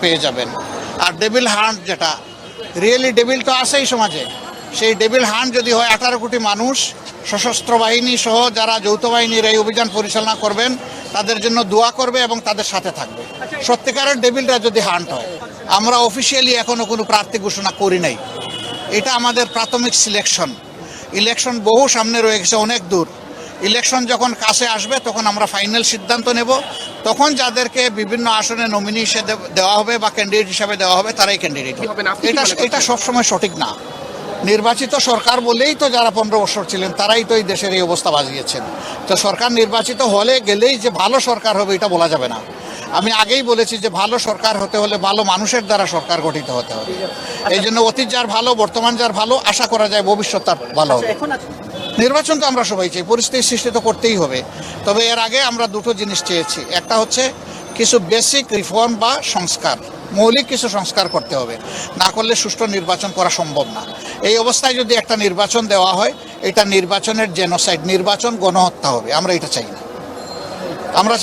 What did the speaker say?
পেয়ে যাবেন। আর devil hunt, যেটা রিয়েলি ডেভিল তো আছেই সমাজে, সেই ডেভিল হান্ট যদি হয় 18 কোটি মানুষ সশস্ত্র বাহিনী সহ যারা যৌথ বাহিনীর এই অভিযান পরিচালনা করবেন তাদের জন্য দোয়া করবে এবং তাদের সাথে থাকবে। সত্যিকারের ডেভিলরা যদি হান্ট হয়, আমরা অফিসিয়ালি এখনও কোনো প্রার্থী ঘোষণা করি নাই, এটা আমাদের প্রাথমিক সিলেকশন। ইলেকশন বহু সামনে রয়ে গেছে, অনেক দূর। ইলেকশন যখন কাছে আসবে তখন আমরা ফাইনাল সিদ্ধান্ত নেব, তখন যাদেরকে বিভিন্ন আসনে নমিনি হিসেবে দেওয়া হবে বা ক্যান্ডিডেট হিসাবে দেওয়া হবে তারাই ক্যান্ডিডেট হবে। এটা সবসময় সঠিক না। নির্বাচিত সরকার বলেই তো যারা 15 বছর ছিলেন তারাই তো এই দেশের এই অবস্থা বাজিয়েছেন। তো সরকার নির্বাচিত হলে গেলেই যে ভালো সরকার হবে এটা বলা যাবে না। আমি আগেই বলেছি যে ভালো সরকার হতে হলে ভালো মানুষের দ্বারা সরকার গঠিত হতে হবে। এই জন্য অতীত যার ভালো, বর্তমান যার ভালো, আশা করা যায় ভবিষ্যৎ তার ভালো হবে। নির্বাচন তো আমরা সবাই চাই, পরিস্থিতি সৃষ্টি তো করতেই হবে। তবে এর আগে আমরা দুটো জিনিস চেয়েছি। একটা হচ্ছে কিছু বেসিক রিফর্ম বা সংস্কার, মৌলিক কিছু সংস্কার করতে হবে, না করলে সুষ্ঠু নির্বাচন করা সম্ভব না। এই অবস্থায় যদি একটা নির্বাচন দেওয়া হয়, এটা নির্বাচনের জেনোসাইড, নির্বাচন গণহত্যা হবে। আমরা এটা চাই না। আমরা চাই